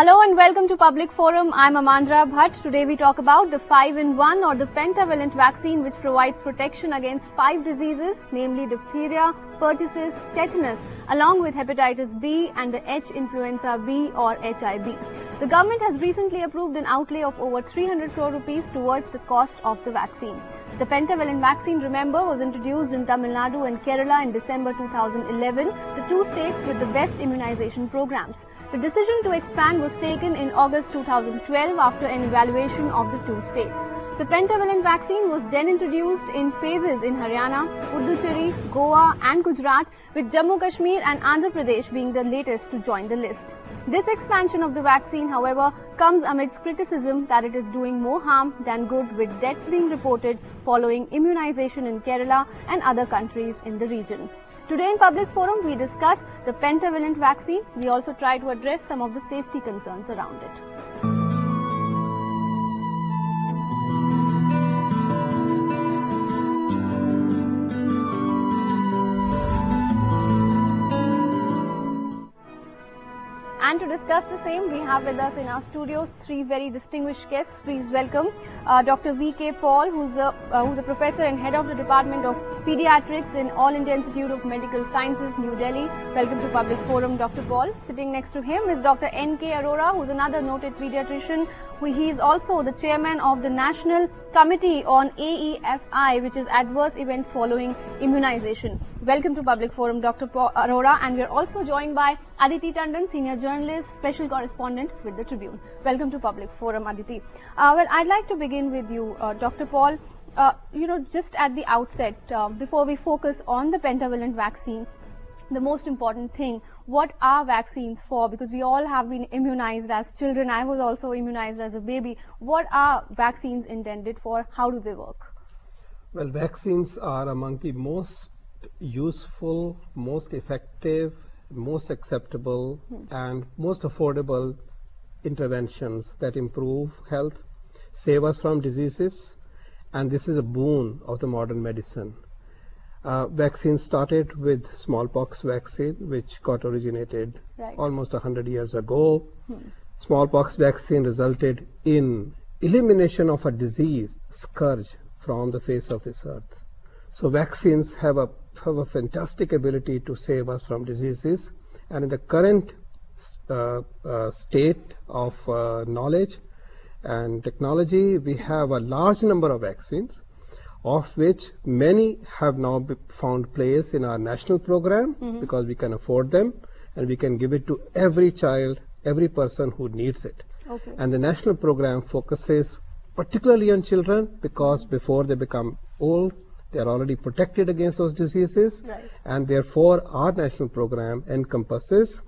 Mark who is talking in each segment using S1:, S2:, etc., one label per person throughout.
S1: Hello and welcome to Public Forum. I'm Amandra Bhatt. Today we talk about the 5-in-1 or the pentavalent vaccine which provides protection against 5 diseases, namely diphtheria, pertussis, tetanus, along with hepatitis B and the H influenza B or HIV. The government has recently approved an outlay of over 300 crore rupees towards the cost of the vaccine. The pentavalent vaccine, remember, was introduced in Tamil Nadu and Kerala in December 2011, the two states with the best immunization programs. The decision to expand was taken in August 2012 after an evaluation of the two states. The pentavalent vaccine was then introduced in phases in Haryana, Puducherry, Goa and Gujarat, with Jammu Kashmir and Andhra Pradesh being the latest to join the list. This expansion of the vaccine, however, comes amidst criticism that it is doing more harm than good, with deaths being reported following immunization in Kerala and other countries in the region. Today in Public Forum, we discuss the pentavalent vaccine. We also try to address some of the safety concerns around it. And to discuss the same, we have with us in our studios 3 very distinguished guests. Please welcome Dr. V.K. Paul, who's a professor and head of the Department of Pediatrics in All India Institute of Medical Sciences, New Delhi. Welcome to Public Forum, Dr. Paul. Sitting next to him is Dr. N.K. Arora, who's another noted pediatrician. He is also the chairman of the National Committee on AEFI, which is Adverse Events Following Immunization. Welcome to Public Forum, Dr. Arora, and we are also joined by Aditi Tandon, senior journalist, special correspondent with the Tribune. Welcome to Public Forum, Aditi. Well, I'd like to begin with you, Dr. Paul. Just at the outset, before we focus on the pentavalent vaccine, the most important thing, what are vaccines for? Because we all have been immunized as children. I was also immunized as a baby. What are vaccines intended for? How do they work?
S2: Well, vaccines are among the most useful, most effective, most acceptable and most affordable interventions that improve health, save us from diseases, and this is a boon of the modern medicine. Vaccines started with smallpox vaccine, which got originated almost 100 years ago. Smallpox vaccine resulted in elimination of a disease, scourge, from the face of this earth. So vaccines have a fantastic ability to save us from diseases, and in the current state of knowledge and technology, we have a large number of vaccines, of which many have now found place in our national program because we can afford them and we can give it to every child, every person who needs it. And the national program focuses particularly on children because before they become old, they are already protected against those diseases, and therefore our national program encompasses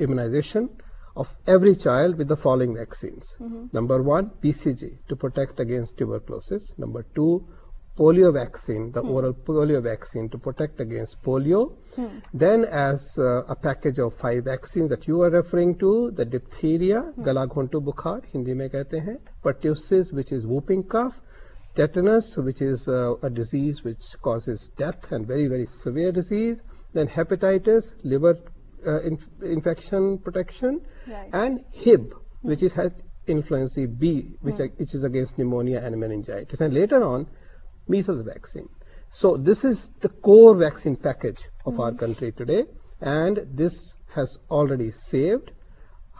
S2: immunization of every child with the following vaccines. Number 1, BCG, to protect against tuberculosis. Number 2, polio vaccine, the oral polio vaccine to protect against polio. Then as a package of 5 vaccines that you are referring to, the diphtheria, gala ghontu bukhar, Hindi mein kehte hain, pertussis, which is whooping cough, tetanus, which is a disease which causes death and very, very severe disease, then hepatitis, liver infection protection, and Hib, which is influenza B, which is against pneumonia and meningitis, and later on measles vaccine. So this is the core vaccine package of our country today, and this has already saved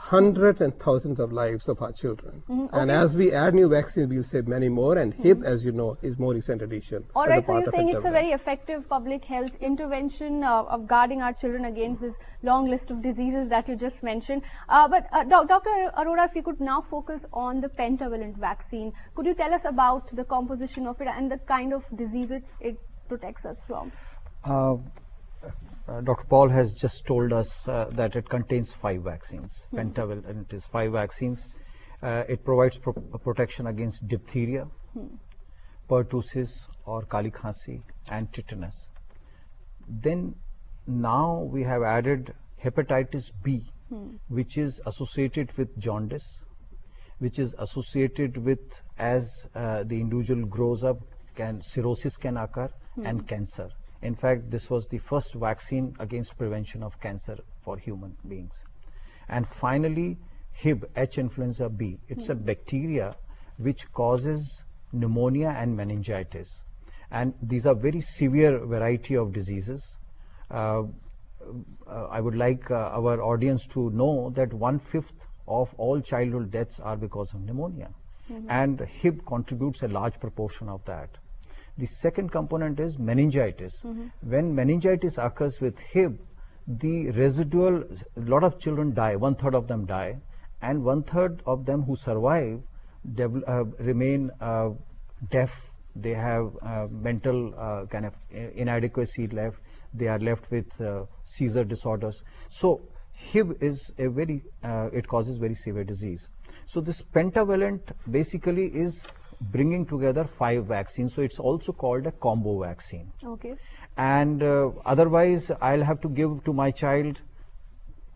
S2: hundreds and thousands of lives of our children. And as we add new vaccines, we'll save many more, and Hib, as you know, is more recent addition.
S1: All right, so you're saying it's a very effective public health intervention of guarding our children against this long list of diseases that you just mentioned. But Dr. Arora, if you could now focus on the pentavalent vaccine, could you tell us about the composition of it and the kind of diseases it protects us from?
S3: Dr. Paul has just told us that it contains 5 vaccines. Pentavalent is 5 vaccines. It provides protection against diphtheria, pertussis or kali khansi, and tetanus. Then now we have added hepatitis B, which is associated with jaundice, which is associated with, as the individual grows up, cirrhosis can occur, and cancer. In fact, this was the first vaccine against prevention of cancer for human beings. And finally, Hib, H influenza B. It's a bacteria which causes pneumonia and meningitis. And these are very severe variety of diseases. I would like our audience to know that 1/5 of all childhood deaths are because of pneumonia. And Hib contributes a large proportion of that. The second component is meningitis. When meningitis occurs with Hib, the residual, a lot of children die, 1/3 of them die, and 1/3 of them who survive remain deaf. They have mental kind of inadequacy left. They are left with seizure disorders. So Hib is a very, it causes very severe disease. So this pentavalent basically is bringing together 5 vaccines. So it's also called a combo vaccine.
S1: Okay.
S3: And otherwise, I'll have to give to my child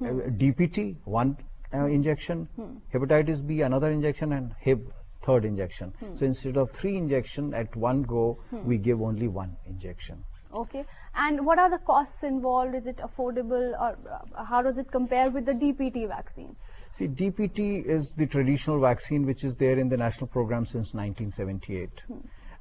S3: DPT, 1 injection, hepatitis B, another injection, and Hib, 3rd injection. So instead of 3 injections at one go, we give only 1 injection.
S1: Okay. And what are the costs involved? Is it affordable, or how does it compare with the DPT vaccine?
S3: See, DPT is the traditional vaccine which is there in the national program since 1978.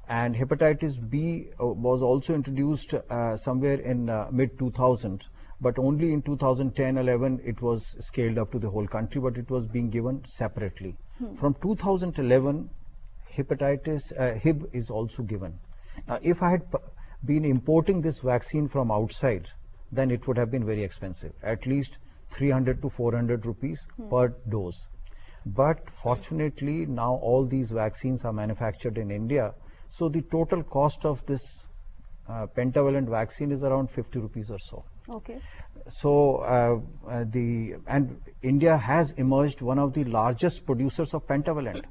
S3: And hepatitis B was also introduced somewhere in mid-2000s, but only in 2010-11 it was scaled up to the whole country, but it was being given separately. From 2011, Hib is also given. Now, if I had been importing this vaccine from outside, then it would have been very expensive, at least 300 to 400 rupees per dose. But fortunately, now all these vaccines are manufactured in India. So the total cost of this pentavalent vaccine is around 50 rupees or so.
S1: Okay.
S3: So India has emerged one of the largest producers of pentavalent.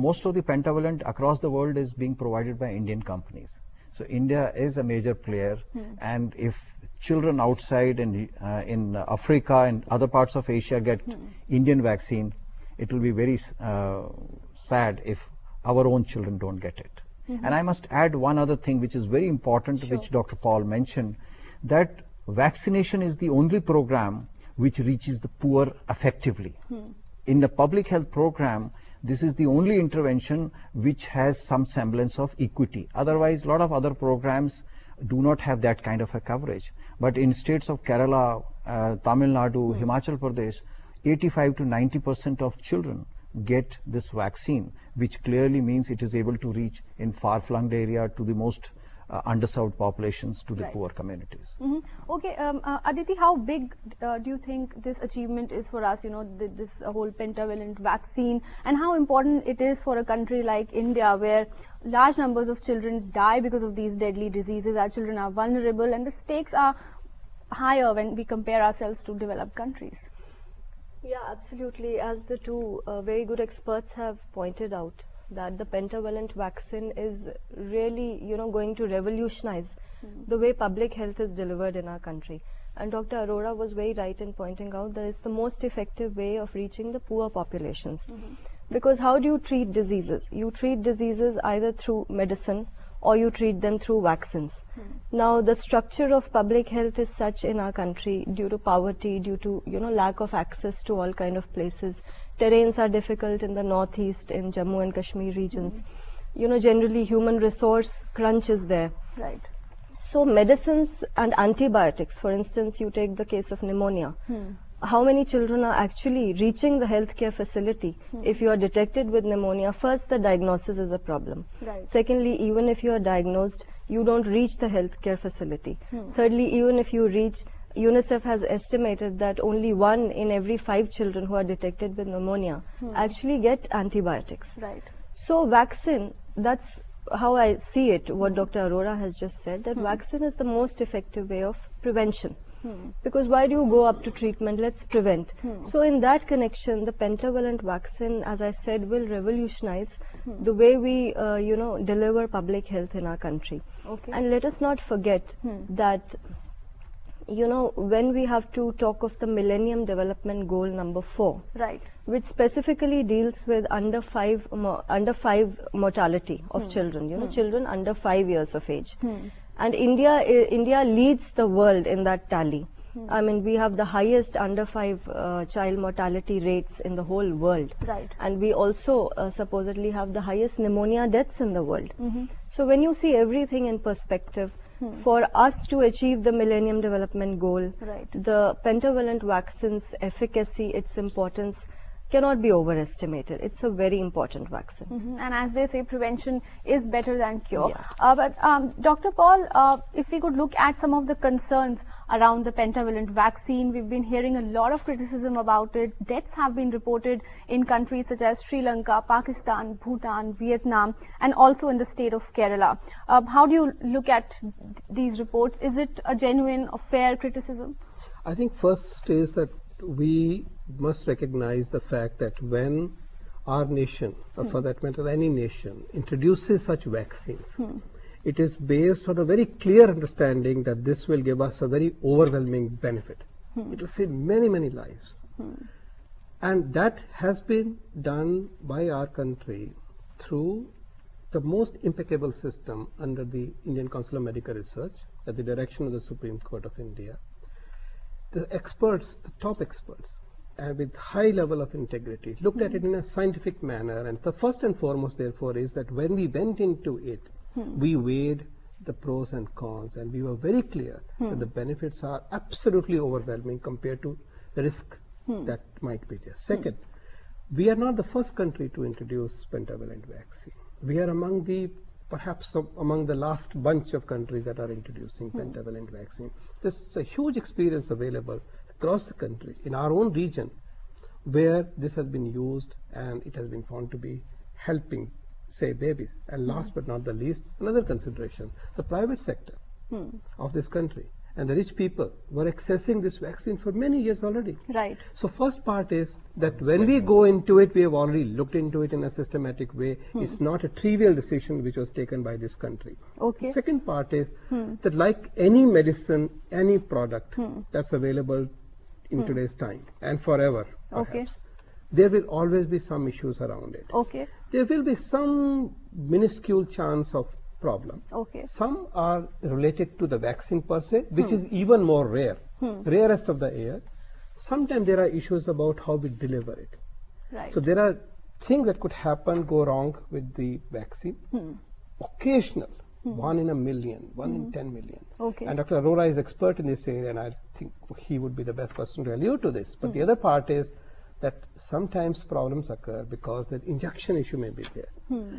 S3: Most of the pentavalent across the world is being provided by Indian companies. So India is a major player, and if children outside in Africa and other parts of Asia get Indian vaccine, it will be very sad if our own children don't get it. And I must add one other thing which is very important, which Dr. Paul mentioned, that vaccination is the only program which reaches the poor effectively. In the public health program, this is the only intervention which has some semblance of equity. Otherwise, a lot of other programs do not have that kind of a coverage. But in states of Kerala, Tamil Nadu, Himachal Pradesh, 85 to 90% of children get this vaccine, which clearly means it is able to reach in far-flung area to the most underserved populations, to the poor communities.
S1: Okay, Aditi, how big do you think this achievement is for us, this whole pentavalent vaccine, and how important it is for a country like India, where large numbers of children die because of these deadly diseases? Our children are vulnerable, and the stakes are higher when we compare ourselves to developed countries.
S4: Yeah, absolutely. As the two very good experts have pointed out, that the pentavalent vaccine is really, going to revolutionize the way public health is delivered in our country. And Dr. Arora was very right in pointing out that it's the most effective way of reaching the poor populations. Because how do you treat diseases? You treat diseases either through medicine or you treat them through vaccines. Now, the structure of public health is such in our country, due to poverty, due to lack of access to all kind of places. Terrains are difficult in the northeast, in Jammu and Kashmir regions. Generally human resource crunch is there.
S1: Right.
S4: So medicines and antibiotics, for instance, you take the case of pneumonia. How many children are actually reaching the healthcare facility? If you are detected with pneumonia, first the diagnosis is a problem.
S1: Right.
S4: Secondly, even if you are diagnosed, you don't reach the healthcare facility. Thirdly, even if you reach, UNICEF has estimated that only 1 in every 5 children who are detected with pneumonia actually get antibiotics.
S1: Right.
S4: So vaccine, that's how I see it, what Dr. Arora has just said, that vaccine is the most effective way of prevention. Because why do you go up to treatment? Let's prevent. So in that connection, the pentavalent vaccine, as I said, will revolutionize the way we, deliver public health in our country.
S1: Okay.
S4: And let us not forget that, when we have to talk of the Millennium Development Goal number 4,
S1: right,
S4: which specifically deals with under 5 mortality of children, children under 5 years of age. And India leads the world in that tally. I mean, we have the highest under 5 child mortality rates in the whole world.
S1: Right.
S4: And we also supposedly have the highest pneumonia deaths in the world.
S1: Mm-hmm.
S4: So when you see everything in perspective, for us to achieve the Millennium Development Goal,
S1: Right.
S4: the pentavalent vaccine's efficacy, its importance cannot be overestimated. It's a very important vaccine.
S1: Mm-hmm. And as they say, prevention is better than cure.
S4: Yeah.
S1: But Dr. Paul, if we could look at some of the concerns around the pentavalent vaccine, we've been hearing a lot of criticism about it. Deaths have been reported in countries such as Sri Lanka, Pakistan, Bhutan, Vietnam, and also in the state of Kerala. How do you look at these reports? Is it a genuine or fair criticism?
S2: I think first is that we must recognize the fact that when our nation, or for that matter any nation, introduces such vaccines, it is based on a very clear understanding that this will give us a very overwhelming benefit. It will save many, many lives. And that has been done by our country through the most impeccable system under the Indian Council of Medical Research at the direction of the Supreme Court of India. The experts, the top experts, and with high level of integrity, looked at it in a scientific manner. And the first and foremost, therefore, is that when we went into it, we weighed the pros and cons, and we were very clear that the benefits are absolutely overwhelming compared to the risk that might be there. Second, we are not the first country to introduce pentavalent vaccine. We are among the perhaps among the last bunch of countries that are introducing pentavalent vaccine. There's a huge experience available across the country in our own region where this has been used and it has been found to be helping, say, babies. And last but not the least, another consideration, the private sector of this country and the rich people were accessing this vaccine for many years already.
S1: Right.
S2: So first part is that when we go into it, we have already looked into it in a systematic way. It's not a trivial decision which was taken by this country.
S1: Okay.
S2: The second part is that like any medicine, any product that's available in today's time and forever, perhaps, there will always be some issues around it.
S1: Okay.
S2: There will be some minuscule chance of problem.
S1: Okay.
S2: Some are related to the vaccine per se, which is even more rare, rarest of the rare. Sometimes there are issues about how we deliver it.
S1: Right.
S2: So there are things that could happen, go wrong with the vaccine. Occasional, 1 in a million, 1 in 10 million.
S1: Okay.
S2: And Dr. Arora is expert in this area, and I think he would be the best person to allude to this. But the other part is that sometimes problems occur because the injection issue may be there.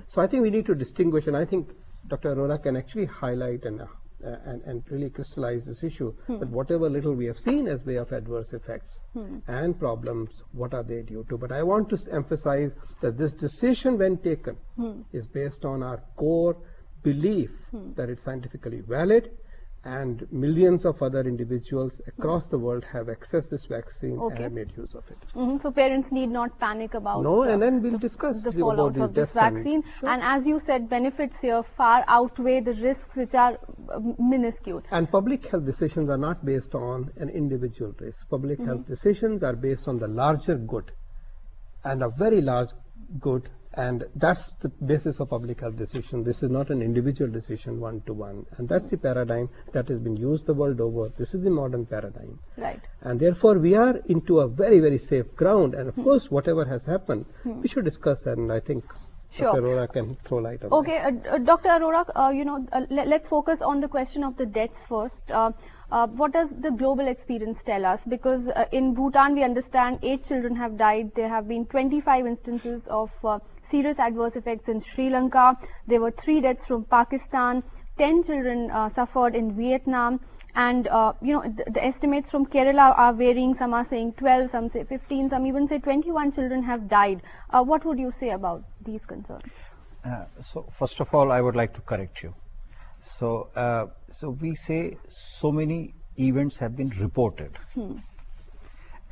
S2: So I think we need to distinguish, and I think Dr. Arora can actually highlight and really crystallize this issue, that whatever little we have seen as way of adverse effects and problems, what are they due to? But I want to emphasize that this decision, when taken, is based on our core belief that it's scientifically valid, and millions of other individuals across the world have accessed this vaccine and have made use of it.
S1: So parents need not panic about
S2: and then we'll discuss
S1: the
S2: about
S1: fallouts
S2: these
S1: of this
S2: deaths and-
S1: vaccine. And as you said, benefits here far outweigh the risks, which are minuscule.
S2: And public health decisions are not based on an individual risk. Public health decisions are based on the larger good, and a very large good, and that's the basis of public health decision. This is not an individual decision one-to-one, and that's the paradigm that has been used the world over. This is the modern paradigm.
S1: Right.
S2: And therefore we are into a very, very safe ground, and of course whatever has happened, we should discuss that, and I think
S1: Sure.
S2: Dr. Arora can throw light on
S1: Okay, Dr. Arora, let's focus on the question of the deaths first. What does the global experience tell us? Because in Bhutan, we understand 8 children have died. There have been 25 instances of serious adverse effects in Sri Lanka. There were 3 deaths from Pakistan. 10 children suffered in Vietnam. And, the estimates from Kerala are varying. Some are saying 12, some say 15, some even say 21 children have died. What would you say about these concerns?
S3: So first of all, I would like to correct you. So, so we say so many events have been reported,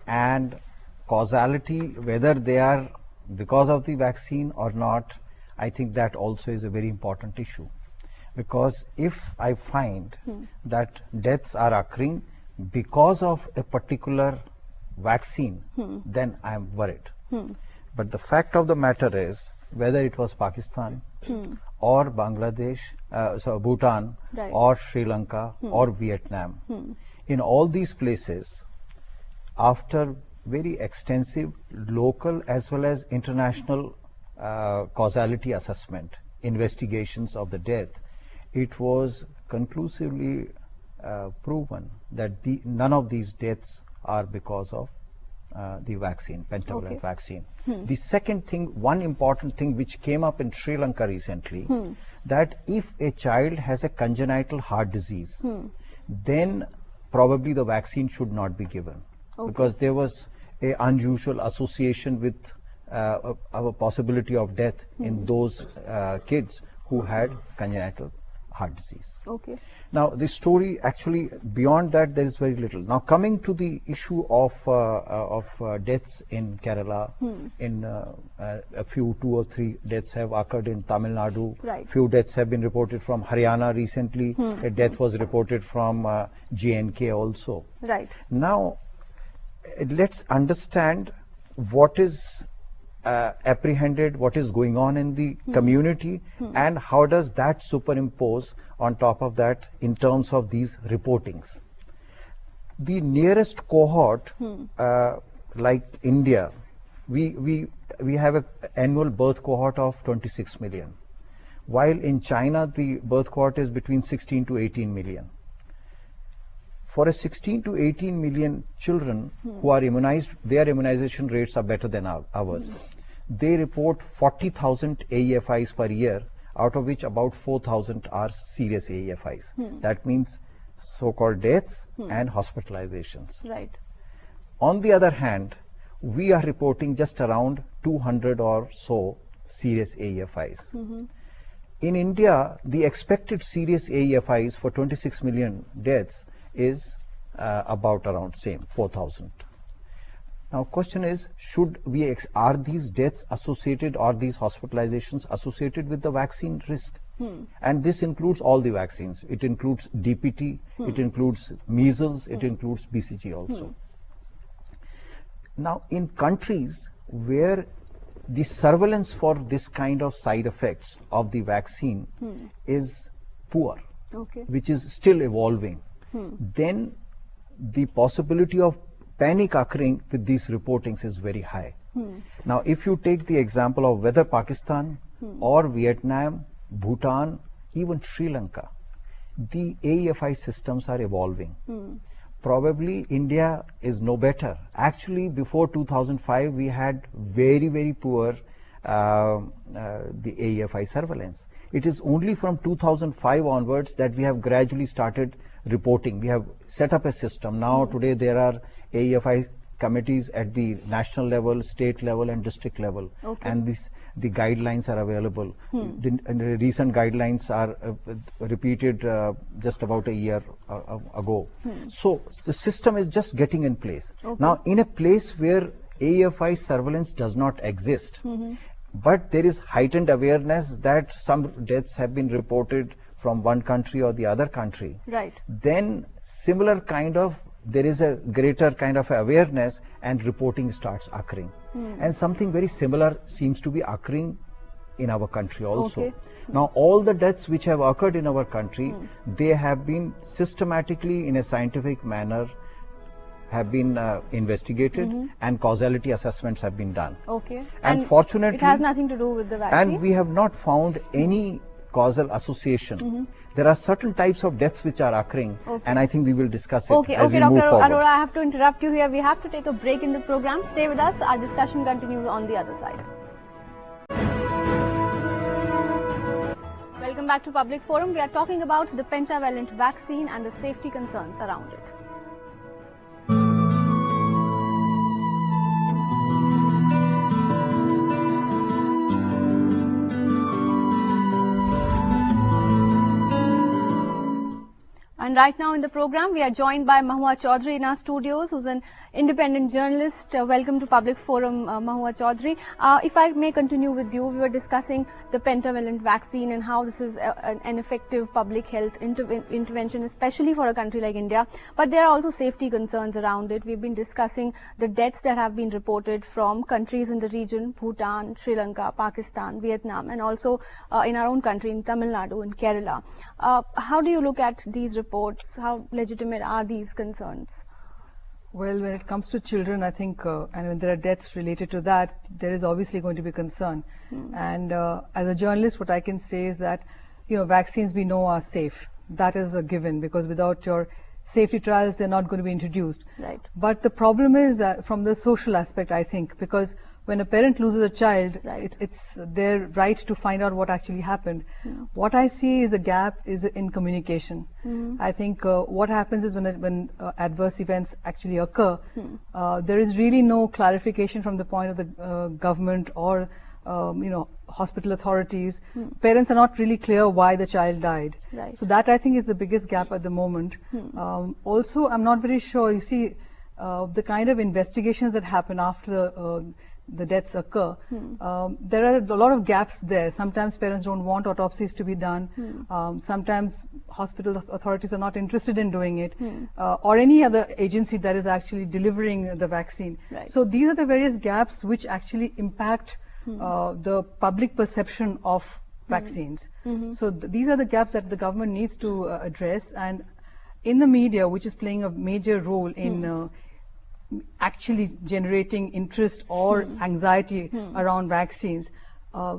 S3: and causality, whether they are because of the vaccine or not, I think that also is a very important issue. Because if I find that deaths are occurring because of a particular vaccine, then I am worried. But the fact of the matter is, whether it was Pakistan, or Bangladesh, Bhutan,
S1: Right.
S3: or Sri Lanka, or Vietnam. In all these places, after very extensive local as well as international causality assessment, investigations of the death, it was conclusively proven that none of these deaths are because of the vaccine, pentavalent vaccine. The second thing, one important thing which came up in Sri Lanka recently, that if a child has a congenital heart disease, then probably the vaccine should not be given, because there was a unusual association with a possibility of death in those kids who had congenital heart disease.
S1: Okay.
S3: Now, the story actually, beyond that, there is very little. Now, coming to the issue of deaths in Kerala, in a few, 2 or 3 deaths have occurred in Tamil Nadu.
S1: Right.
S3: Few deaths have been reported from Haryana recently. A death was reported from J&K also.
S1: Right.
S3: Now, let's understand what is apprehended, what is going on in the community, and how does that superimpose on top of that in terms of these reportings. The nearest cohort, like India, we have an annual birth cohort of 26 million, while in China the birth cohort is between 16 to 18 million. For a 16 to 18 million children who are immunized, their immunization rates are better than ours. They report 40,000 AEFIs per year, out of which about 4,000 are serious AEFIs. That means so-called deaths and hospitalizations.
S1: Right.
S3: On the other hand, we are reporting just around 200 or so serious AEFIs. In India, the expected serious AEFIs for 26 million deaths is about around same, 4,000. Now, question is, are these deaths associated, or these hospitalizations associated with the vaccine risk? And this includes all the vaccines. It includes DPT, it includes measles, it includes BCG also. Now, in countries where the surveillance for this kind of side effects of the vaccine is poor, which is still evolving, then the possibility of panic occurring with these reportings is very high. Now, if you take the example of whether Pakistan or Vietnam, Bhutan, even Sri Lanka, the AEFI systems are evolving. Probably India is no better. Actually, before 2005, we had very, very poor the AEFI surveillance. It is only from 2005 onwards that we have gradually started reporting. We have set up a system. Now, today there are AEFI committees at the national level, state level, and district level, and the guidelines are available. The recent guidelines are repeated just about a year ago. So the system is just getting in place. Now, in a place where AEFI surveillance does not exist, but there is heightened awareness that some deaths have been reported from one country or the other country, then similar kind of, there is a greater kind of awareness and reporting starts occurring. And something very similar seems to be occurring in our country also. Now, all the deaths which have occurred in our country, they have been systematically, in a scientific manner, have been investigated, and causality assessments have been done. And fortunately,
S1: it has nothing to do with the vaccine.
S3: And we have not found any causal association. There are certain types of deaths which are occurring, and I think we will discuss it as we move forward.
S1: Dr. Arora, I have to interrupt you here. We have to take a break in the program. Stay with us. Our discussion continues on the other side. Welcome back to Public Forum. We are talking about the pentavalent vaccine and the safety concerns around it. And right now in the program, we are joined by Mahua Chaudhary in our studios, who's an independent journalist. Welcome to Public Forum, Mahua Chaudhary. If I may continue with you, we were discussing the pentavalent vaccine and how this is an effective public health intervention, especially for a country like India. But there are also safety concerns around it. We've been discussing the deaths that have been reported from countries in the region, Bhutan, Sri Lanka, Pakistan, Vietnam, and also in our own country, in Tamil Nadu and Kerala. How do you look at these reports? How legitimate are these concerns?
S5: Well, when it comes to children, I think, and when there are deaths related to that, there is obviously going to be concern. And as a journalist, what I can say is that, vaccines we know are safe. That is a given, because without your safety trials, they're not going to be introduced.
S1: Right.
S5: But the problem is from the social aspect, I think, because when a parent loses a child,
S1: right,
S5: it's their right to find out what actually happened. What I see is a gap is in communication. I think what happens is when adverse events actually occur, there is really no clarification from the point of the government or hospital authorities. Parents are not really clear why the child died.
S1: Right.
S5: So that, I think, is the biggest gap at the moment. Also, I'm not very sure, you see, the kind of investigations that happen after the deaths occur, there are a lot of gaps there. Sometimes parents don't want autopsies to be done. Sometimes hospital authorities are not interested in doing it, or any other agency that is actually delivering the vaccine.
S1: Right.
S5: So these are the various gaps which actually impact the public perception of vaccines. So these are the gaps that the government needs to address, and in the media, which is playing a major role in actually generating interest or anxiety around vaccines,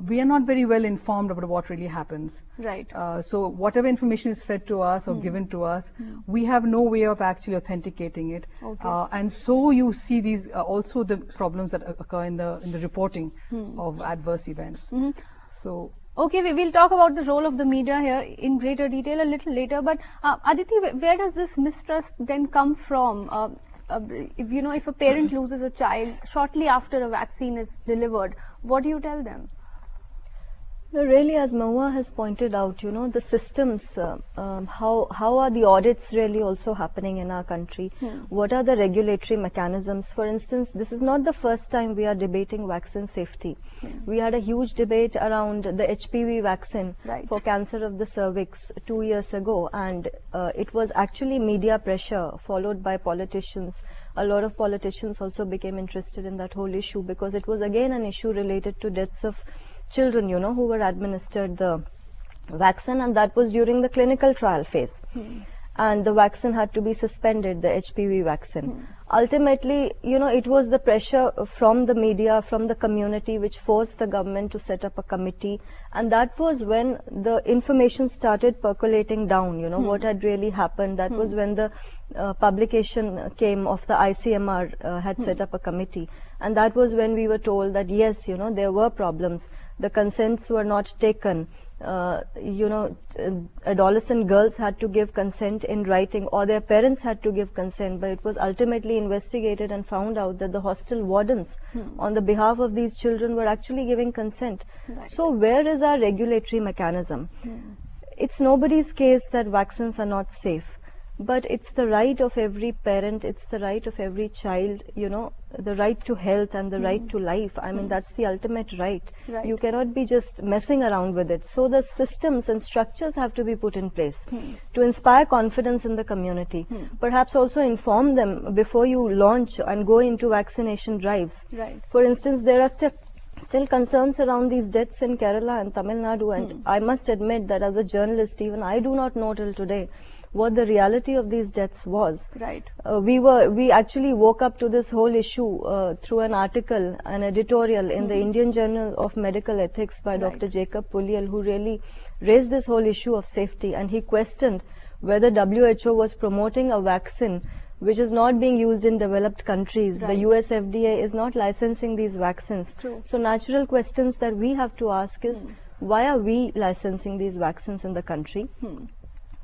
S5: we are not very well informed about what really happens.
S1: Right.
S5: So whatever information is fed to us or given to us, we have no way of actually authenticating it.
S1: Okay.
S5: And so you see these also the problems that occur in the reporting of adverse events. So.
S1: Okay, we will talk about the role of the media here in greater detail a little later. But Aditi, where does this mistrust then come from? If a parent loses a child shortly after a vaccine is delivered, what do you tell them?
S4: No, really, as Mahua has pointed out, the systems, how are the audits really also happening in our country? What are the regulatory mechanisms? For instance, this is not the first time we are debating vaccine safety. We had a huge debate around the HPV vaccine for cancer of the cervix 2 years ago, and it was actually media pressure followed by politicians. A lot of politicians also became interested in that whole issue, because it was again an issue related to deaths of children, who were administered the vaccine, and that was during the clinical trial phase. And the vaccine had to be suspended, the HPV vaccine. Ultimately, it was the pressure from the media, from the community, which forced the government to set up a committee. And that was when the information started percolating down, what had really happened. That was when the publication came of the ICMR had set up a committee. And that was when we were told that, yes, there were problems. The consents were not taken. Adolescent girls had to give consent in writing, or their parents had to give consent, but it was ultimately investigated and found out that the hostel wardens on the behalf of these children were actually giving consent.
S1: Right.
S4: So where is our regulatory mechanism? It's nobody's case that vaccines are not safe, but it's the right of every parent, it's the right of every child, the right to health and the right to life. I mean, that's the ultimate right. You cannot be just messing around with it. So the systems and structures have to be put in place to inspire confidence in the community. Perhaps also inform them before you launch and go into vaccination drives.
S1: Right.
S4: For instance, there are still concerns around these deaths in Kerala and Tamil Nadu, and I must admit that as a journalist, even I do not know till today what the reality of these deaths was.
S1: Right.
S4: We actually woke up to this whole issue through an article, an editorial in the Indian Journal of Medical Ethics by Dr. Jacob Pulial, who really raised this whole issue of safety, and he questioned whether WHO was promoting a vaccine which is not being used in developed countries. The US FDA is not licensing these vaccines.
S1: True.
S4: So natural questions that we have to ask is, why are we licensing these vaccines in the country?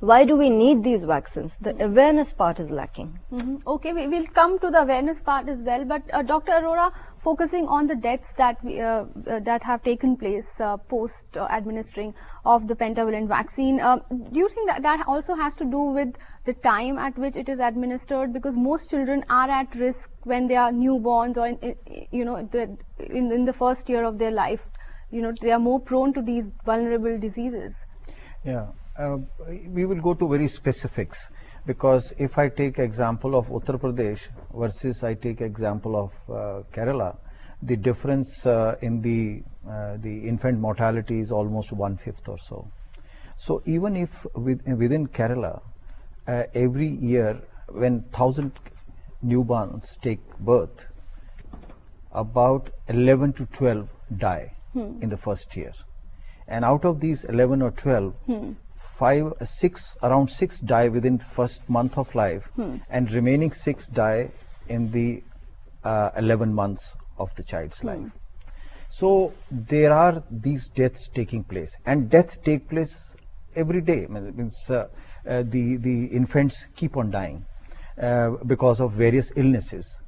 S4: why do we need these vaccines? The awareness part is lacking.
S1: Okay, we will come to the awareness part as well, but Dr. Arora, focusing on the deaths that that have taken place post administering of the pentavalent vaccine, do you think that that also has to do with the time at which it is administered? Because most children are at risk when they are newborns or in the first year of their life. They are more prone to these vulnerable diseases.
S3: Yeah, we will go to very specifics, because if I take example of Uttar Pradesh versus I take example of Kerala, the difference in the infant mortality is almost 1/5 or so. So even if within Kerala, every year when 1,000 newborns take birth, about 11 to 12 die in the first year, and out of these 11 or 12, around 6 die within first month of life, and remaining 6 die in the 11 months of the child's life. So there are these deaths taking place, and deaths take place every day. Means the infants keep on dying because of various illnesses.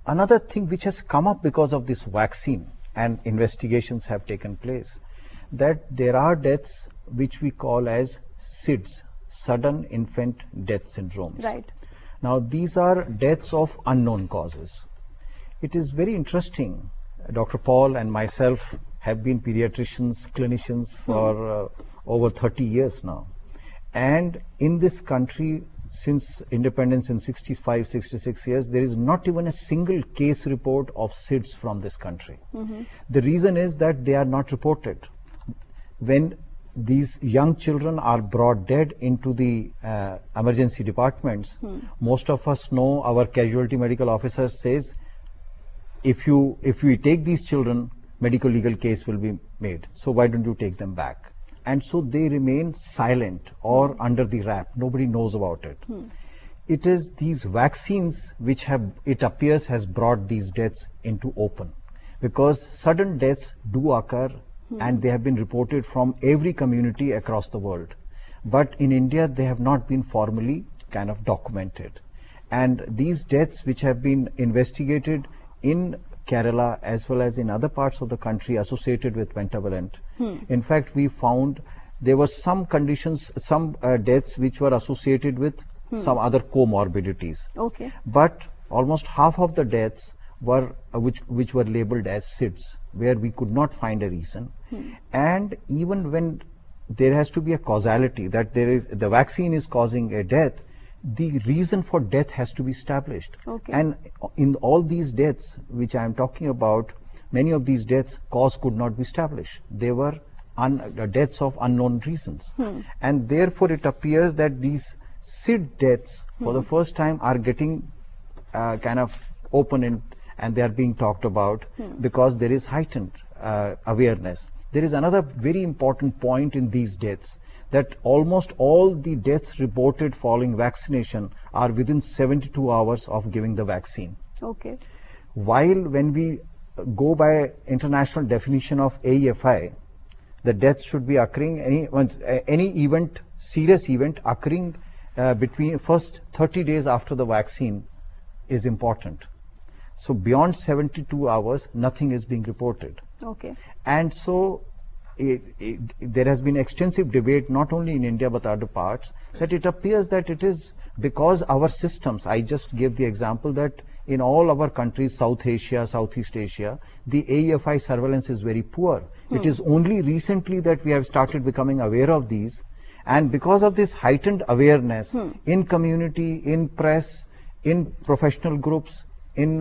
S3: Another thing which has come up because of this vaccine, and investigations have taken place, that there are deaths which we call as SIDS, sudden infant death syndromes.
S1: Right.
S3: Now these are deaths of unknown causes. It is very interesting. Dr. Paul and myself have been pediatricians, clinicians for over 30 years now. And in this country, since independence in 65, 66 years, there is not even a single case report of SIDS from this country. The reason is that they are not reported. When these young children are brought dead into the emergency departments, most of us know, our casualty medical officer says, if we take these children, medical legal case will be made. So why don't you take them back? And so they remain silent or under the wrap. Nobody knows about it. It is these vaccines which it appears has brought these deaths into open, because sudden deaths do occur and they have been reported from every community across the world. But in India, they have not been formally kind of documented. And these deaths which have been investigated in Kerala as well as in other parts of the country associated with pentavalent. In fact, we found there were some conditions, some deaths which were associated with some other comorbidities.
S1: Okay.
S3: But almost half of the deaths were which were labeled as SIDS, where we could not find a reason. And even when there has to be a causality, that the vaccine is causing a death, the reason for death has to be established.
S1: Okay.
S3: And in all these deaths which I am talking about, many of these deaths, cause could not be established. They were deaths of unknown reasons. And therefore it appears that these SID deaths for the first time are getting kind of open and they are being talked about because there is heightened awareness. There is another very important point in these deaths, that almost all the deaths reported following vaccination are within 72 hours of giving the vaccine.
S1: Okay.
S3: While when we go by international definition of AEFI, the deaths should be occurring, any event, serious event occurring between first 30 days after the vaccine is important. So beyond 72 hours, nothing is being reported.
S1: Okay.
S3: And so there has been extensive debate, not only in India but other parts, that it appears that it is because our systems, I just gave the example that in all our countries, South Asia, Southeast Asia, the AEFI surveillance is very poor. It is only recently that we have started becoming aware of these, and because of this heightened awareness in community, in press, in professional groups, in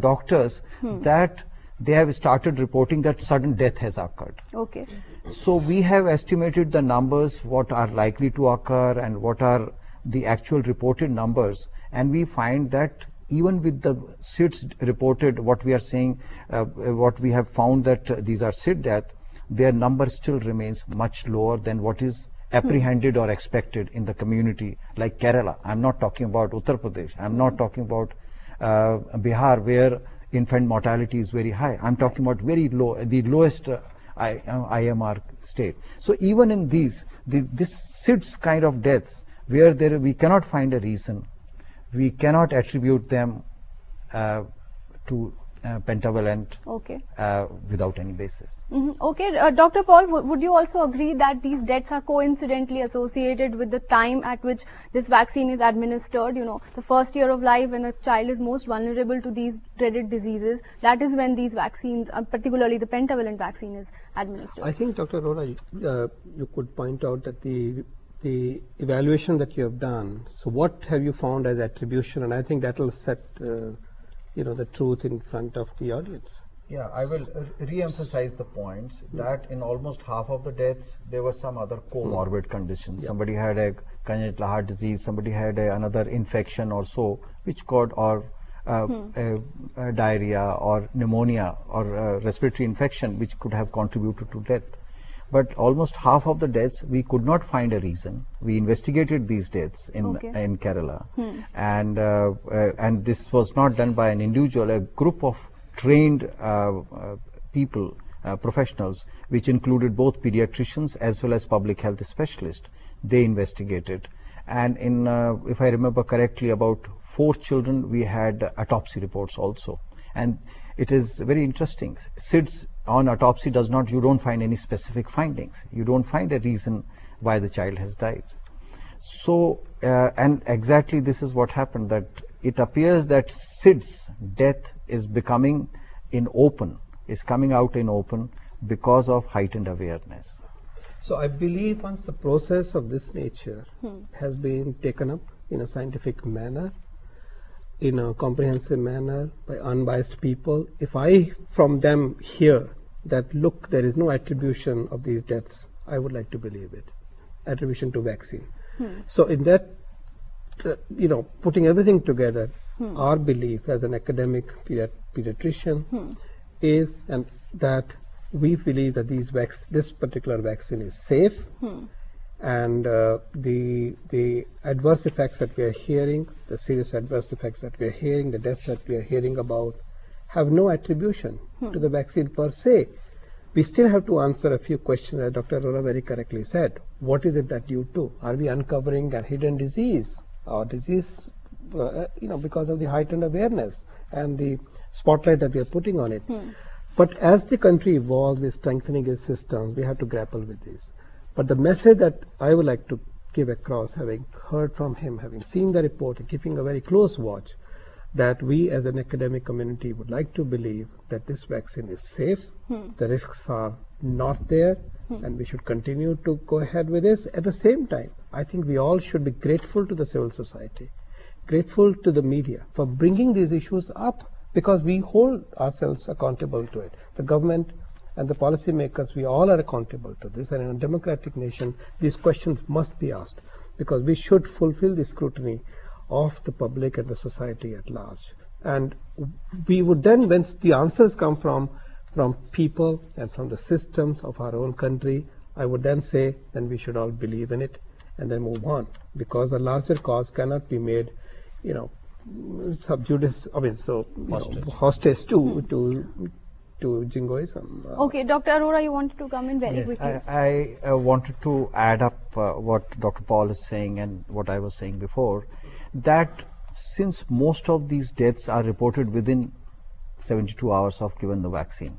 S3: doctors, that they have started reporting that sudden death has occurred.
S1: Okay.
S3: So we have estimated the numbers, what are likely to occur and what are the actual reported numbers, and we find that even with the SIDS reported, what we are saying, what we have found that these are SID death, their number still remains much lower than what is apprehended or expected in the community like Kerala. I'm not talking about Uttar Pradesh. I'm not talking about Bihar, where infant mortality is very high. I'm talking about very low, the lowest IMR state. So even in these, this SIDS kind of deaths, where we cannot find a reason, we cannot attribute them to pentavalent without any basis.
S1: Okay, Dr. Paul, would you also agree that these deaths are coincidentally associated with the time at which this vaccine is administered? You know, the first year of life when a child is most vulnerable to these dreaded diseases, that is when these vaccines, particularly the pentavalent vaccine, is administered.
S2: I think, Dr. Arora, you could point out that the evaluation that you have done, so what have you found as attribution? And I think that will set the truth in front of the audience.
S3: Yeah, I will re-emphasize the points that in almost half of the deaths, there were some other comorbid conditions. Somebody had a congenital heart disease, somebody had another infection or so, which caused, or diarrhea or pneumonia or respiratory infection, which could have contributed to death. But almost half of the deaths, we could not find a reason. We investigated these deaths in Kerala, and this was not done by an individual. A group of trained people, professionals, which included both pediatricians as well as public health specialists. They investigated, and in, if I remember correctly, about 4 children we had autopsy reports also. And it is very interesting. SIDS on autopsy does not, you don't find any specific findings. You don't find a reason why the child has died. So, and exactly this is what happened, that it appears that SIDS death is becoming in open, is coming out in open because of heightened awareness.
S2: So I believe once the process of this nature has been taken up in a scientific manner, in a comprehensive manner by unbiased people, if I from them hear that, look, there is no attribution of these deaths, I would like to believe it, attribution to vaccine. So in that, putting everything together, our belief as an academic pediatrician is that we believe that this particular vaccine is safe, and the adverse effects that we are hearing, the serious adverse effects that we are hearing, the deaths that we are hearing about, have no attribution to the vaccine per se. We still have to answer a few questions, as Dr. Arora very correctly said. What is it that due to? Are we uncovering a hidden disease, or disease, because of the heightened awareness and the spotlight that we are putting on it? But as the country evolves with strengthening its systems, we have to grapple with this. But the message that I would like to give across, having heard from him, having seen the report, and keeping a very close watch, that we as an academic community would like to believe that this vaccine is safe, the risks are not there, and we should continue to go ahead with this. At the same time, I think we all should be grateful to the civil society, grateful to the media for bringing these issues up, because we hold ourselves accountable to it. The government and the policymakers, we all are accountable to this, and in a democratic nation, these questions must be asked, because we should fulfill the scrutiny of the public and the society at large. And we would then, when the answers come from people and from the systems of our own country, I would then say, then we should all believe in it and then move on, because the larger cause cannot be made, sub judice, hostage to jingoism.
S1: Okay, Dr. Arora, you wanted to come in very quickly.
S3: I wanted to add up what Dr. Paul is saying and what I was saying before, that since most of these deaths are reported within 72 hours of given the vaccine,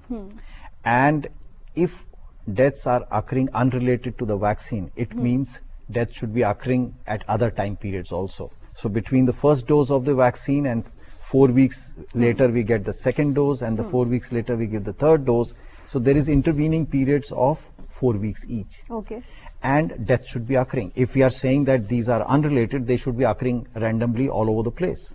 S3: and if deaths are occurring unrelated to the vaccine, it means death should be occurring at other time periods also. So between the first dose of the vaccine and 4 weeks later we get the second dose, and the 4 weeks later we give the third dose. So there is intervening periods of 4 weeks each.
S1: Okay.
S3: And death should be occurring. If we are saying that these are unrelated, they should be occurring randomly all over the place.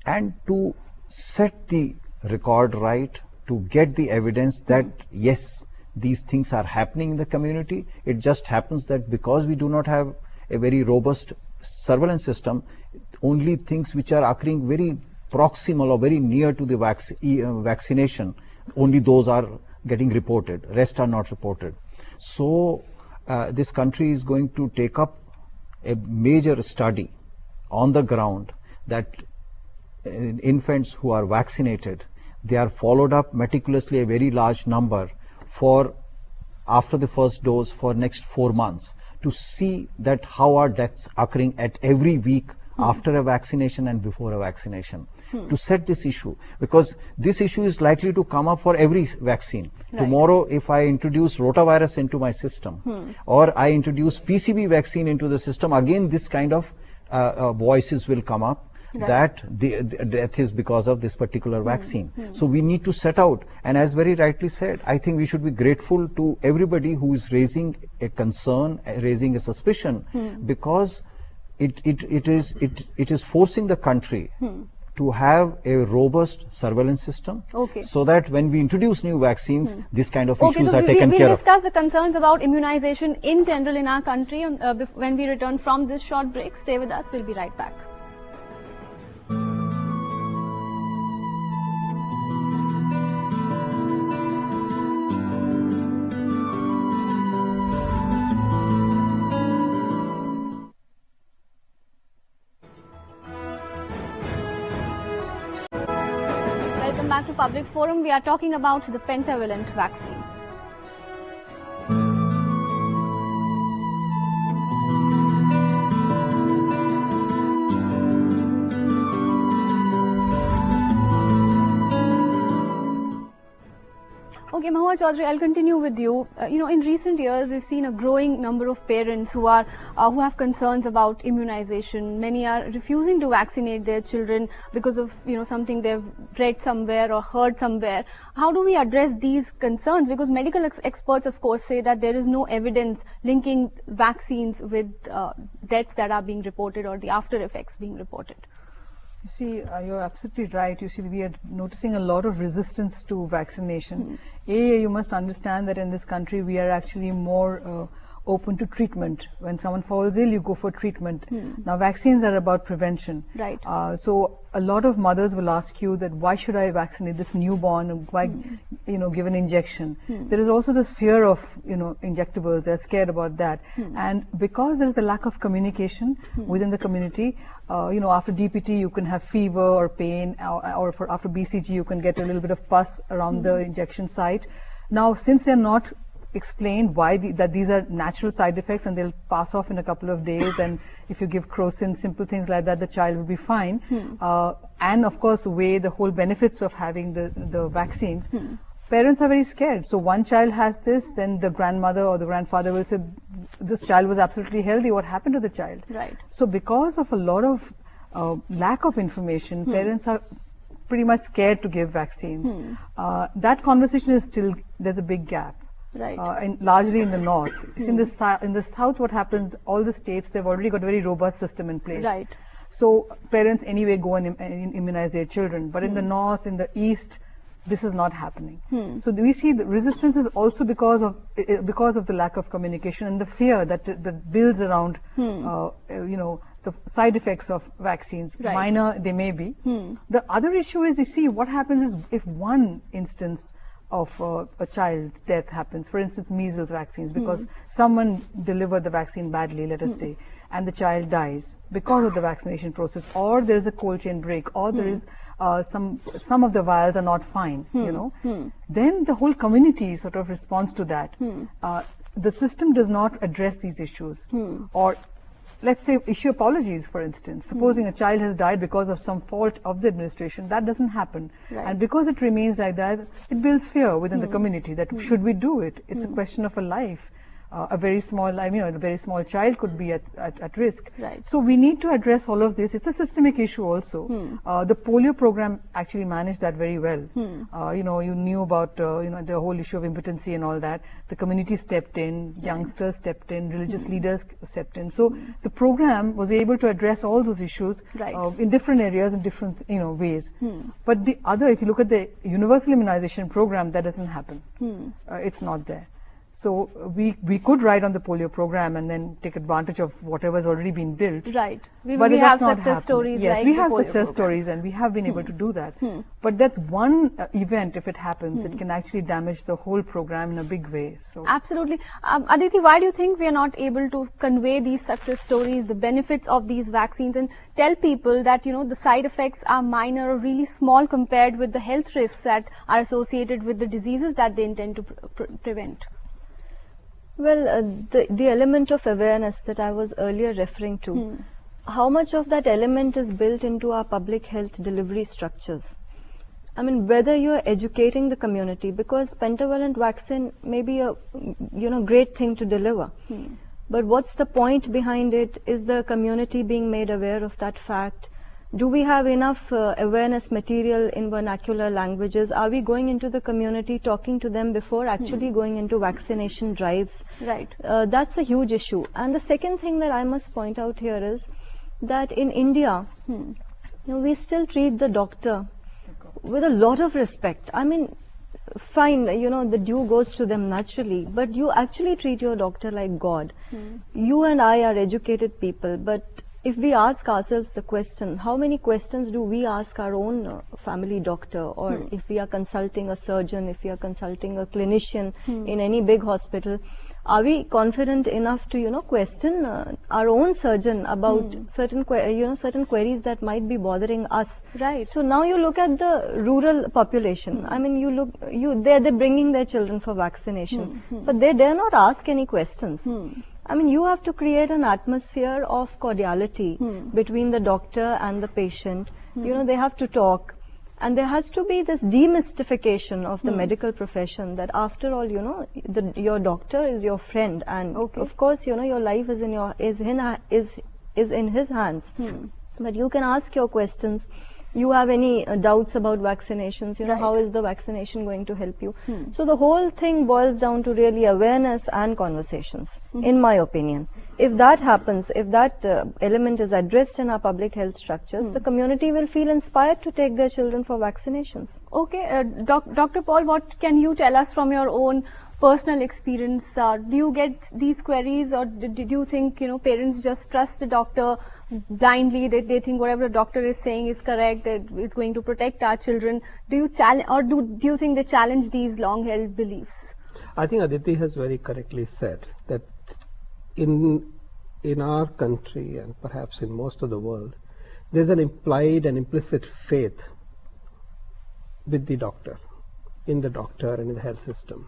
S3: And to set the record right, to get the evidence that yes, these things are happening in the community, it just happens that because we do not have a very robust surveillance system, only things which are occurring very proximal or very near to the vaccination, only those are getting reported, rest are not reported. So this country is going to take up a major study on the ground that infants who are vaccinated, they are followed up meticulously, a very large number, for after the first dose for next 4 months, to see that how are deaths occurring at every week after a vaccination and before a vaccination, to set this issue, because this issue is likely to come up for every vaccine.
S1: Right.
S3: Tomorrow, if I introduce rotavirus into my system, or I introduce PCV vaccine into the system, again this kind of voices will come up.
S1: Right.
S3: That the death is because of this particular vaccine. So we need to set out, and as very rightly said, I think we should be grateful to everybody who is raising a concern, raising a suspicion, because it is forcing the country to have a robust surveillance system, so that when we introduce new vaccines, this kind of issues
S1: so
S3: are taken care
S1: we'll
S3: of.
S1: discuss the concerns about immunization in general in our country when we return from this short break. Stay with us, we'll be right back. Welcome back to Public Forum. We are talking about the pentavalent vaccine. Okay, Mahua Chaudhary, I'll continue with you. In recent years, we've seen a growing number of parents who have concerns about immunization. Many are refusing to vaccinate their children because of something they've read somewhere or heard somewhere. How do we address these concerns? Because medical experts, of course, say that there is no evidence linking vaccines with deaths that are being reported or the after effects being reported.
S5: You see, you're absolutely right. You see, we are noticing a lot of resistance to vaccination. You must understand that in this country, we are actually more open to treatment. When someone falls ill, you go for treatment. Now, vaccines are about prevention.
S1: Right.
S5: So a lot of mothers will ask you that why should I vaccinate this newborn? Why, give an injection? There is also this fear of, injectables. They're scared about that. And because there is a lack of communication within the community, after DPT you can have fever or pain, or after BCG you can get a little bit of pus around the injection site. Now, since they're not explained why that these are natural side effects and they'll pass off in a couple of days, and if you give crocin, simple things like that, the child will be fine, and of course weigh the whole benefits of having the vaccines, parents are very scared. So one child has this, then the grandmother or the grandfather will say, this child was absolutely healthy, what happened to the child?
S1: Right.
S5: So because of a lot of lack of information, parents are pretty much scared to give vaccines. That conversation is still, there's a big gap.
S1: Right.
S5: And largely in the north. In the south, what happens, all the states, they've already got a very robust system in place.
S1: Right.
S5: So parents anyway go and immunize their children. But in the north, in the east, this is not happening. So we see the resistance is also because of the lack of communication and the fear that builds around, the side effects of vaccines.
S1: Right.
S5: Minor they may be. The other issue is, you see, what happens is if one instance of a child's death happens, for instance measles vaccines, because someone delivered the vaccine badly, let us say, and the child dies because of the vaccination process, or there is a cold chain break, or there is some of the vials are not fine, then the whole community sort of responds to that. The system does not address these issues, or let's say issue apologies, for instance. Supposing a child has died because of some fault of the administration, that doesn't happen.
S1: Right.
S5: And because it remains like that, it builds fear within the community that should we do it? It's a question of a life. A very small child could be at risk.
S1: Right.
S5: So we need to address all of this. It's a systemic issue also. The polio program actually managed that very well. You knew about the whole issue of impotency and all that. The community stepped in, youngsters stepped in, religious leaders stepped in. So the program was able to address all those issues in different areas, in different ways. But the other, if you look at the universal immunization program, that doesn't happen. It's not there. So we could ride on the polio program and then take advantage of whatever's already been built.
S1: Right. We
S5: But
S1: have
S5: that's not
S1: success
S5: happening.
S1: stories.
S5: Yes,
S1: like
S5: we
S1: the
S5: have
S1: polio
S5: success
S1: program.
S5: stories, and we have been able to do that. But that one event, if it happens, it can actually damage the whole program in a big way. So
S1: Absolutely. Aditi, why do you think we are not able to convey these success stories, the benefits of these vaccines, and tell people that the side effects are minor or really small compared with the health risks that are associated with the diseases that they intend to prevent?
S4: Well, the element of awareness that I was earlier referring to, how much of that element is built into our public health delivery structures? I mean, whether you're educating the community, because pentavalent vaccine may be a great thing to deliver, but what's the point behind it? Is the community being made aware of that fact? Do we have enough awareness material in vernacular languages? Are we going into the community, talking to them before actually going into vaccination drives?
S1: Right.
S4: That's a huge issue. And the second thing that I must point out here is that in India, we still treat the doctor with a lot of respect. I mean, fine, the due goes to them naturally, but you actually treat your doctor like God. You and I are educated people, but if we ask ourselves the question, how many questions do we ask our own family doctor, or if we are consulting a surgeon, if we are consulting a clinician in any big hospital, are we confident enough to question our own surgeon about certain queries that might be bothering us?
S1: Right.
S4: So now you look at the rural population. I mean, they're bringing their children for vaccination, but they dare not ask any questions. I mean, you have to create an atmosphere of cordiality between the doctor and the patient. They have to talk. And there has to be this demystification of the medical profession, that after all, your doctor is your friend, and of course, your life is in his hands. But you can ask your questions. You have any doubts about vaccinations,
S1: Right.
S4: how is the vaccination going to help you? So the whole thing boils down to really awareness and conversations, in my opinion. If that happens, if that element is addressed in our public health structures, the community will feel inspired to take their children for vaccinations.
S1: Okay, Dr. Paul, what can you tell us from your own personal experience? Do you get these queries, or do you think parents just trust the doctor blindly? They think whatever the doctor is saying is correct, that is going to protect our children. Do you challenge, or do you think they challenge these long-held beliefs?
S2: I think Aditi has very correctly said that in our country, and perhaps in most of the world, there's an implied and implicit faith with the doctor, in the doctor and in the health system.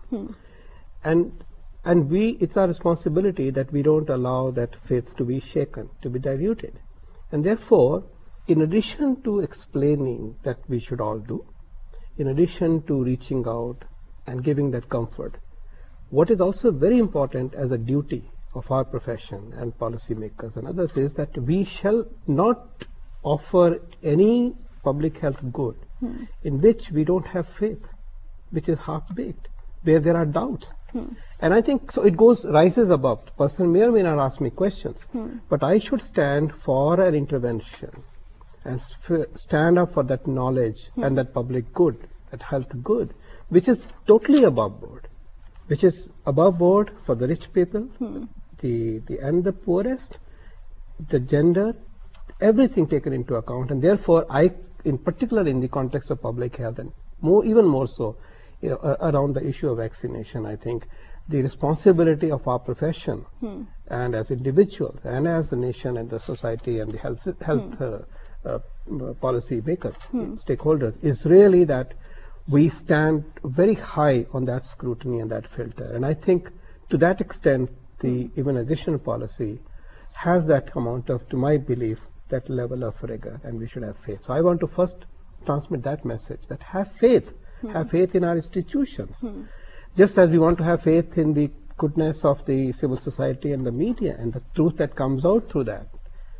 S2: And it's our responsibility that we don't allow that faith to be shaken, to be diluted. And therefore, in addition to explaining that we should all do, in addition to reaching out and giving that comfort, what is also very important as a duty of our profession and policymakers and others is that we shall not offer any public health good in which we don't have faith, which is half-baked, where there are doubts. And I think so it rises above. The person may or may not ask me questions, but I should stand for an intervention and stand up for that knowledge and that public good, that health good, which is totally above board, which is above board for the rich people, and the poorest, the gender, everything taken into account. And therefore, in particular in the context of public health, and even more so around the issue of vaccination, I think the responsibility of our profession and as individuals and as the nation and the society and the health policy makers, stakeholders, is really that we stand very high on that scrutiny and that filter. And I think to that extent, the immunization policy has that amount of, to my belief, that level of rigor, and we should have faith. So I want to first transmit that message, that have faith in our institutions. Just as we want to have faith in the goodness of the civil society and the media and the truth that comes out through that.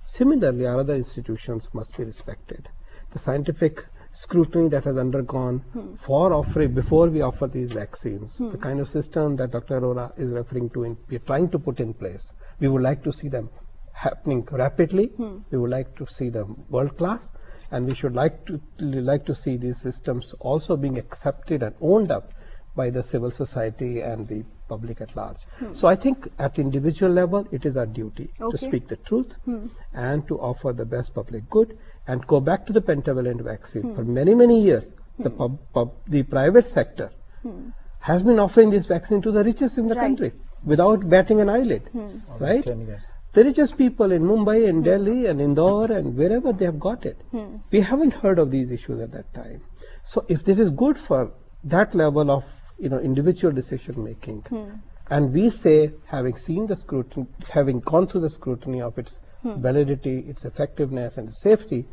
S2: Similarly, our other institutions must be respected. The scientific scrutiny that has undergone before we offer these vaccines, the kind of system that Dr. Arora is referring to, we are trying to put in place. We would like to see them happening rapidly. We would like to see them world class, and we should like to see these systems also being accepted and owned up by the civil society and the public at large. So I think at individual level, it is our duty to speak the truth and to offer the best public good, and go back to the pentavalent vaccine. For many, many years, the private sector has been offering this vaccine to the richest in the country without batting an eyelid, right? The richest people in Mumbai and Delhi and Indore and wherever they have got it. We haven't heard of these issues at that time. So if this is good for that level of individual decision making, And we say, having seen the scrutiny, having gone through the scrutiny of its validity, its effectiveness, and its safety,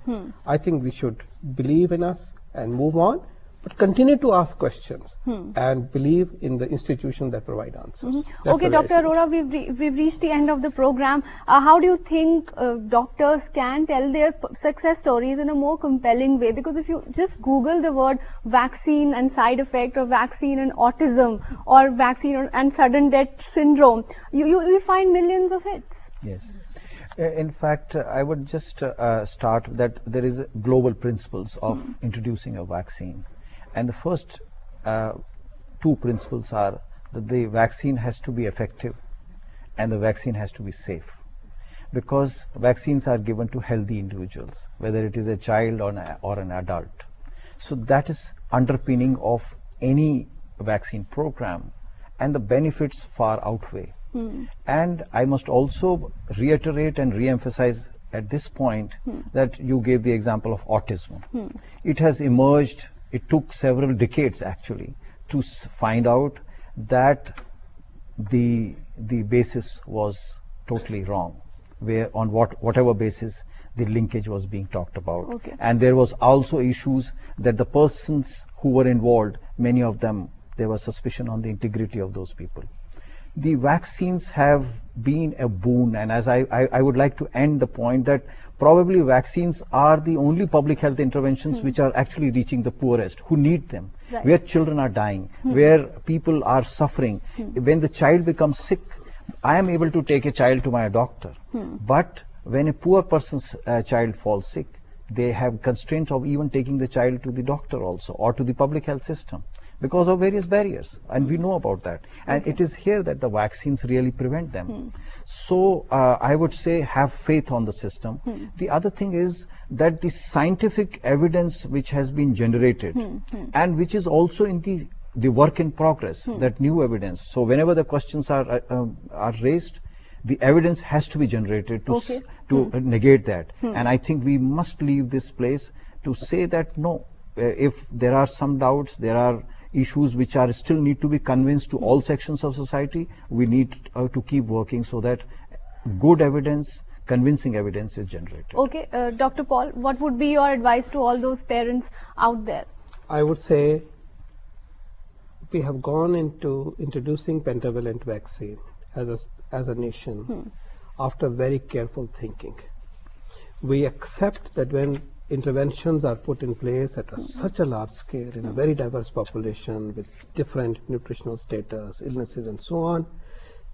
S2: I think we should believe in us and move on, but continue to ask questions and believe in the institution that provide answers. That's
S1: Okay,
S2: the way I
S1: Dr.
S2: see it.
S1: Arora, we've reached the end of the program. How do you think doctors can tell their success stories in a more compelling way? Because if you just Google the word vaccine and side effect, or vaccine and autism, or vaccine and sudden death syndrome, you will find millions of hits.
S3: Yes. In fact, I would just start that there is global principles of introducing a vaccine. And the first two principles are that the vaccine has to be effective and the vaccine has to be safe. Because vaccines are given to healthy individuals, whether it is a child or an adult. So that is underpinning of any vaccine program, and the benefits far outweigh. And I must also reiterate and re-emphasize at this point that you gave the example of autism. It has emerged, it took several decades actually to find out that the basis was totally wrong, where on whatever basis the linkage was being talked about.
S1: Okay.
S3: And there was also issues that the persons who were involved, many of them, there was suspicion on the integrity of those people. The vaccines have been a boon, and as I would like to end the point that probably vaccines are the only public health interventions which are actually reaching the poorest who need them,
S1: Right.
S3: where children are dying, where people are suffering. When the child becomes sick, I am able to take a child to my doctor, but when a poor person's child falls sick, they have constraints of even taking the child to the doctor also, or to the public health system, because of various barriers, and we know about that. And it is here that the vaccines really prevent them. So I would say have faith on the system. The other thing is that the scientific evidence which has been generated and which is also in the work in progress, that new evidence. So whenever the questions are raised, the evidence has to be generated to negate that. And I think we must leave this place to say that no, if there are some doubts, there are issues which are still need to be convinced to all sections of society, we need to keep working so that good evidence, convincing evidence is generated.
S1: Okay, Dr. Paul, what would be your advice to all those parents out there?
S2: I would say we have gone into introducing pentavalent vaccine as a nation after very careful thinking. We accept that when interventions are put in place at such a large scale in a very diverse population with different nutritional status, illnesses and so on,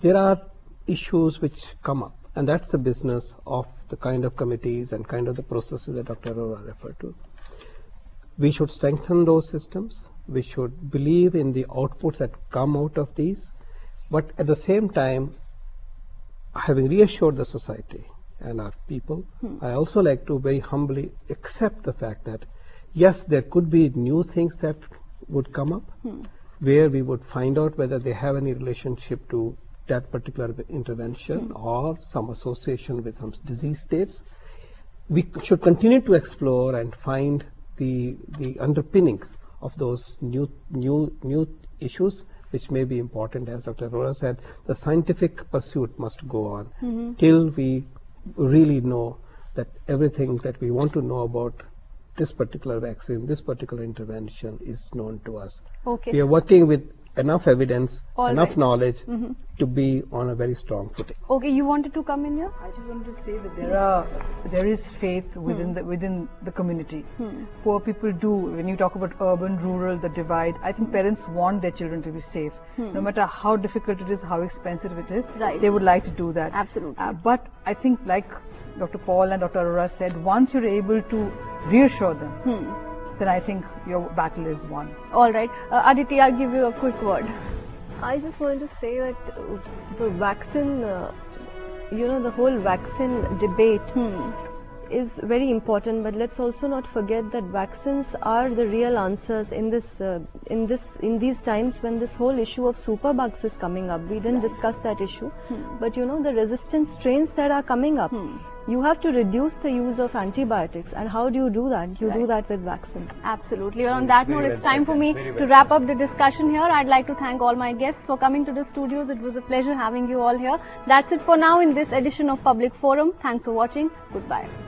S2: there are issues which come up, and that's the business of the kind of committees and kind of the processes that Dr. Arora referred to. We should strengthen those systems. We should believe in the outputs that come out of these, but at the same time, having reassured the society and our people, I also like to very humbly accept the fact that yes, there could be new things that would come up where we would find out whether they have any relationship to that particular intervention or some association with some disease states. We should continue to explore and find the underpinnings of those new issues which may be important. As Dr. Arora said, the scientific pursuit must go on till we really know that everything that we want to know about this particular vaccine, this particular intervention is known to us.
S1: Okay.
S2: We are working with enough evidence,
S1: All
S2: enough
S1: right.
S2: knowledge to be on a very strong footing.
S1: Okay, you wanted to come in here?
S5: I just wanted to say that there is faith within the community. Poor people do. When you talk about urban, rural, the divide, I think parents want their children to be safe. No matter how difficult it is, how expensive it is,
S1: Right.
S5: they would like to do that.
S1: Absolutely.
S5: But I think, like Dr. Paul and Dr. Arora said, once you're able to reassure them, then I think your battle is won.
S1: All right. Aditi, I'll give you a quick word.
S4: I just wanted to say that the vaccine, the whole vaccine debate is very important, but let's also not forget that vaccines are the real answers in these times when this whole issue of superbugs is coming up. We didn't discuss that issue, but the resistant strains that are coming up, you have to reduce the use of antibiotics. And how do you do that? You do that with vaccines.
S1: Absolutely. Well, on that note, it's time for me to wrap up the discussion here. I'd like to thank all my guests for coming to the studios. It was a pleasure having you all here. That's it for now in this edition of Public Forum. Thanks for watching. Goodbye.